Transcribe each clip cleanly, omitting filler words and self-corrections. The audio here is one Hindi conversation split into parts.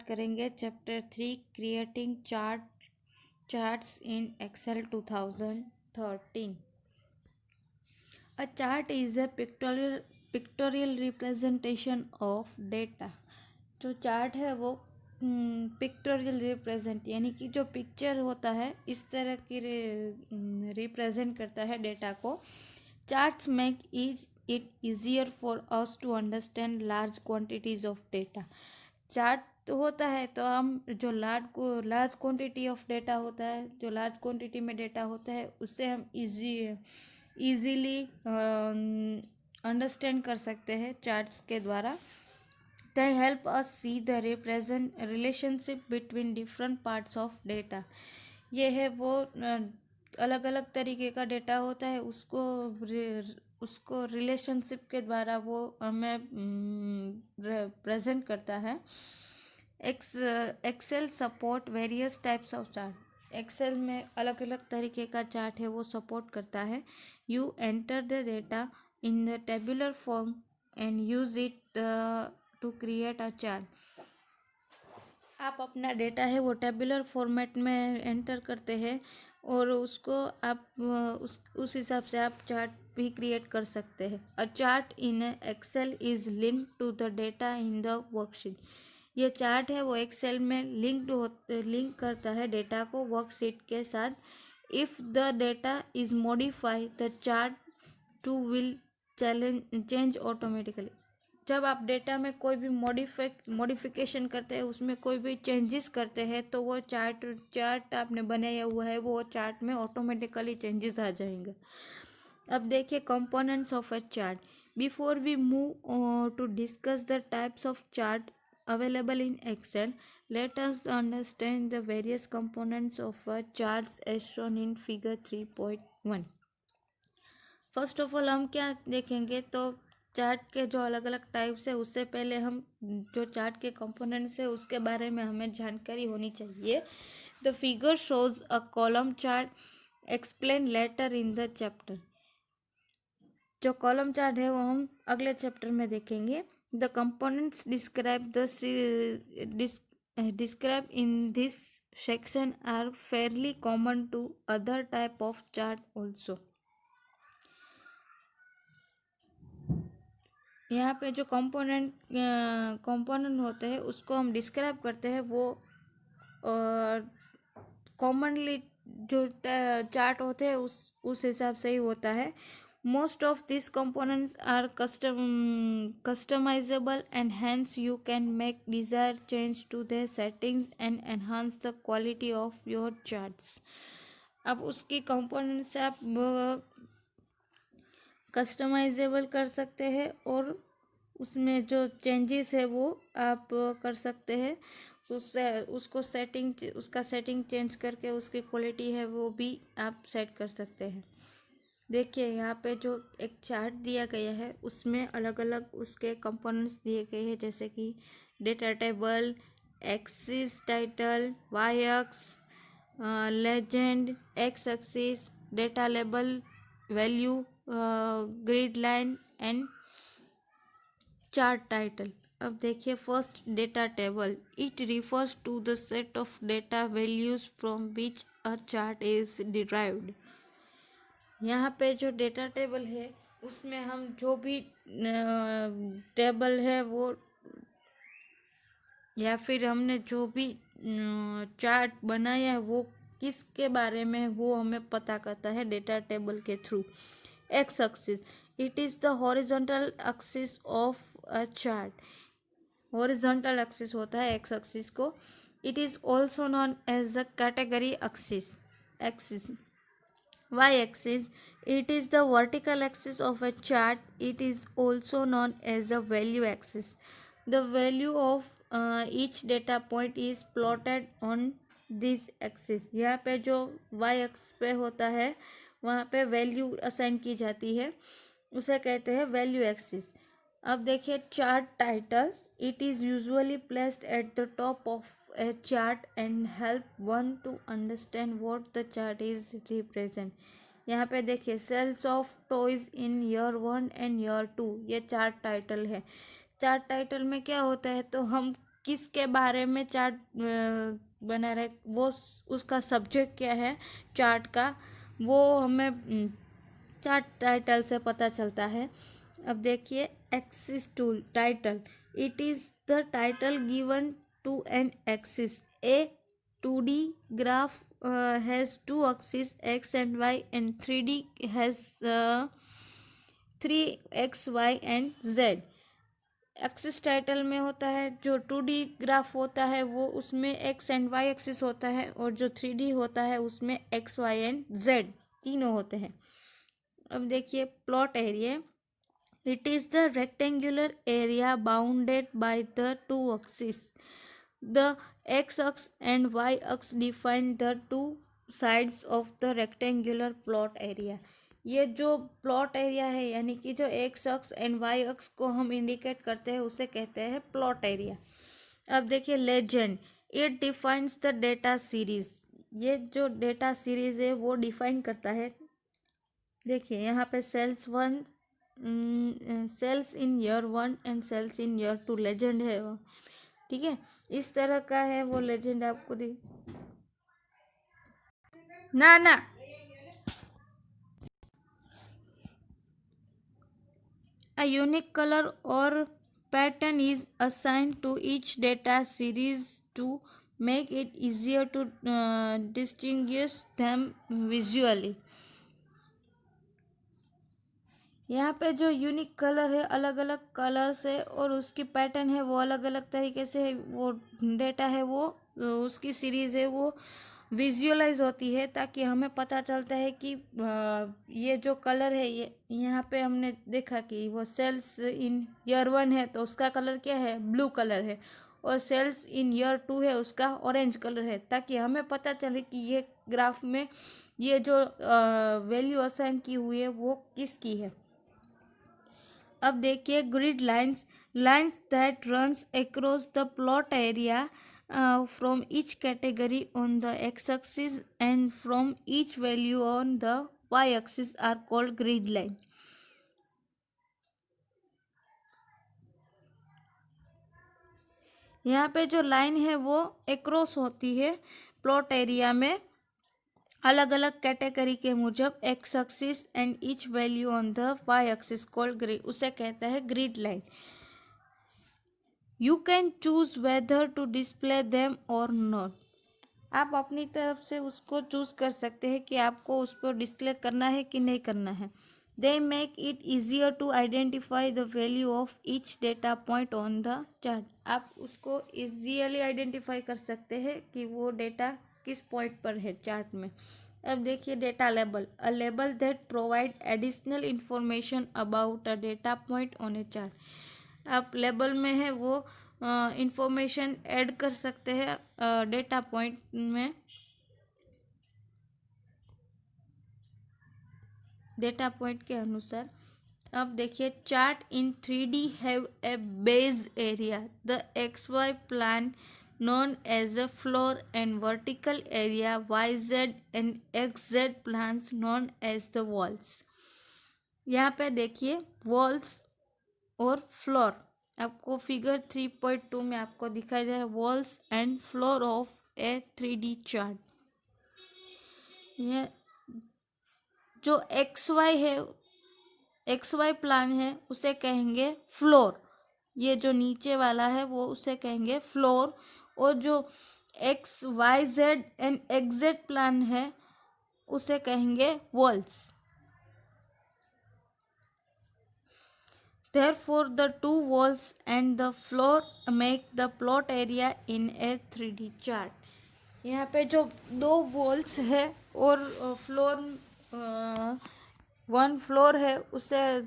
करेंगे chapter 3 creating charts in Excel 2013। A chart is a pictorial representation of data। जो चार्ट है वो पिक्टोरियल रिप्रेजेंट यानी कि जो पिक्चर होता है इस तरह की रिप्रेजेंट करता है डेटा को। Charts make it easier for us to understand large quantities of data. Chart होता है तो हम जो लार्ज क्वांटिटी ऑफ डेटा होता है, जो लार्ज क्वांटिटी में डेटा होता है उससे हम इजीली अंडरस्टैंड कर सकते हैं चार्ट्स के द्वारा। They help us see the relationship between different parts of data। ये है वो अलग अलग तरीके का डेटा होता है, उसको रिलेशनशिप के द्वारा वो हमें प्रेजेंट करता है। Excel support various types of chart. Excel में अलग अलग तरीके का चार्ट है वो सपोर्ट करता है। You enter the data in the tabular form and use it to create a chart. आप अपना डेटा है वो टेबुलर फॉर्मेट में एंटर करते हैं और उसको आप उस हिसाब से आप चार्ट भी क्रिएट कर सकते हैं। A chart in Excel is link to the data in the worksheet. ये चार्ट है वो एक्सेल में लिंक करता है डेटा को वर्कशीट के साथ। If the data is modify the chart too will change automatically. जब आप डेटा में कोई भी मॉडिफिकेशन करते हैं, उसमें कोई भी चेंजेस करते हैं तो वो चार्ट आपने बनाया हुआ है वो चार्ट में ऑटोमेटिकली चेंजेस आ जाएंगे। अब देखिए components of a chart. Before we move to discuss the types of chart available in Excel, let us understand the various components of a charts as shown in figure 3.1। First of all हम क्या देखेंगे तो चार्ट के जो अलग अलग टाइप्स है उससे पहले हम जो चार्ट के कंपोनेंट्स है उसके बारे में हमें जानकारी होनी चाहिए। The figure shows a column chart explain later in the chapter. जो कॉलम चार्ट है वो हम अगले चैप्टर में देखेंगे। The components describe in this section are fairly common to other type of chart also. यहाँ पे जो कंपोनेंट होते हैं उसको हम डिस्क्राइब करते हैं, वो कॉमनली जो चार्ट होते हैं उस हिसाब से ही होता है। Most of this components are customizable and hence you can make desire change to the settings and enhance the quality of your charts. अब उसकी कंपोनेंट्स आप कस्टमाइजेबल कर सकते हैं और उसमें जो चेंजेस है वो आप कर सकते हैं। उसका सेटिंग चेंज करके उसकी क्वालिटी है वो भी आप सेट कर सकते हैं। देखिए यहाँ पे जो एक चार्ट दिया गया है उसमें अलग अलग उसके कंपोनेंट्स दिए गए हैं, जैसे कि data table, axis title, Y X, legend, X axis, data label, value, grid line and chart title. अब देखिए first data table. It refers to the set of data values from which a chart is derived. यहाँ पे जो डेटा टेबल है उसमें हम जो भी टेबल है वो या फिर हमने जो भी चार्ट बनाया है वो किसके बारे में वो हमें पता करता है डेटा टेबल के through. X axis, it is the horizontal axis of a chart. Horizontal axis होता है एक्स एक्सिस को। It is also known as the category axis. Y axis, it is the vertical axis of a chart. It is also known as the value axis. The value of each data point is plotted on this axis। यहाँ पे जो y axis पे होता है वहाँ पे वैल्यू असाइन की जाती है, उसे कहते हैं वैल्यू एक्सिस। अब देखिए chart title. It is usually placed at the top of a chart and help one to understand what the chart is represent। यहाँ पे देखिए sales of toys in year 1 and year 2, ये चार्ट टाइटल है। चार्ट टाइटल में क्या होता है तो हम किसके बारे में चार्ट बना रहे, वो उसका सब्जेक्ट क्या है चार्ट का, वो हमें चार्ट टाइटल से पता चलता है। अब देखिए axis tool title, it is the title given to an axis. A 2D graph has two axes x and y, and 3D has 3x y and z। Axis title में होता है, जो 2D ग्राफ होता है वो उसमें x एंड y एक्सिस होता है, और जो 3D होता है उसमें x y एंड z तीनों होते हैं। अब देखिए plot area, it is the rectangular area bounded by the two axis. The x axis and y axis define the two sides of the rectangular plot area. ये जो प्लॉट एरिया है यानी कि जो X axis and Y axis को हम इंडिकेट करते हैं उसे कहते हैं प्लॉट एरिया। अब देखिए legend, it defines the data series. ये जो डेटा सीरीज है वो डिफाइन करता है। देखिए यहाँ पे sales in year 1 and sales in year 2 legend है वो, ठीक है। इस तरह का है वो लेजेंड आपको ना ना। A unique color or pattern is assigned to each data series to make it easier to distinguish them visually। यहाँ पे जो यूनिक कलर है अलग अलग कलर से, और उसकी पैटर्न है वो अलग अलग तरीके से है, वो डेटा है वो उसकी सीरीज़ है वो विजुअलाइज होती है, ताकि हमें पता चलता है कि ये जो कलर है, ये यहाँ पे हमने देखा कि वो सेल्स इन ईयर 1 है तो उसका कलर क्या है, ब्लू कलर है, और सेल्स इन ईयर 2 है उसका ऑरेंज कलर है, ताकि हमें पता चले कि ये ग्राफ में ये जो वैल्यू असाइन की हुई है वो किसकी है। अब देखिए grid lines, lines that runs across the plot area from each category on the X axis and from each value on the Y axis are called grid line. यहाँ पे जो लाइन है वो अक्रॉस होती है प्लॉट एरिया में अलग अलग कैटेगरी के मुजब X axis and each value on the Y axis called grid, उसे कहता है grid line. You can choose whether to display them or not. आप अपनी तरफ से उसको चूज कर सकते हैं कि आपको उस पर डिस्प्ले करना है कि नहीं करना है। They make it easier to identify the value of each data point on the chart. आप उसको ईजियली आइडेंटिफाई कर सकते हैं कि वो डेटा किस पॉइंट पर है चार्ट में। अब देखिए data label, a label that provide additional information about a data point on a chart. आप लेबल में है वो इंफॉर्मेशन ऐड कर सकते हैं डेटा पॉइंट में, डेटा पॉइंट के अनुसार। अब देखिए chart in 3D have a base area, the X Y plane known as a floor, and vertical area YZ and XZ plans known as the walls। यहाँ पे देखिए वॉल्स और फ्लोर आपको फिगर 3.2 में आपको दिखाई दे रहा है, walls and floor of A 3D chart. ये जो एक्स वाई प्लान है उसे कहेंगे फ्लोर, ये जो नीचे वाला है वो उसे कहेंगे फ्लोर, और जो X Y Z and XZ plane है उसे कहेंगे walls. Therefore, the two walls and the floor make the plot area in a 3D chart। यहाँ पे जो दो वॉल्स है और फ्लोर वन फ्लोर है उसे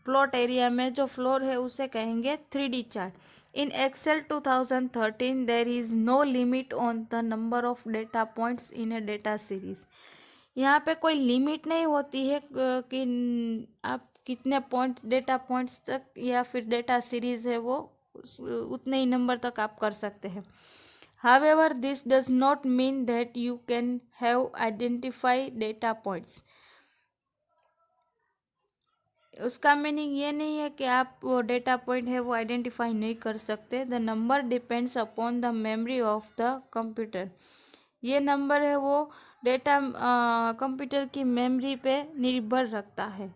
प्लॉट एरिया में जो फ्लोर है उसे कहेंगे 3D chart. In Excel 2013 there is no limit on the number of data points in a data series. यहाँ पे कोई लिमिट नहीं होती है कि आप कितने पॉइंट डेटा पॉइंट्स तक या फिर डेटा सीरीज है वो उतने ही नंबर तक आप कर सकते हैं। However, this does not mean that you can have identify data points। उसका मीनिंग ये नहीं है कि आप वो डेटा पॉइंट है वो आइडेंटिफाई नहीं कर सकते। The number depends upon the memory of the computer. ये नंबर है वो डेटा कंप्यूटर की मेमोरी पे निर्भर रखता है।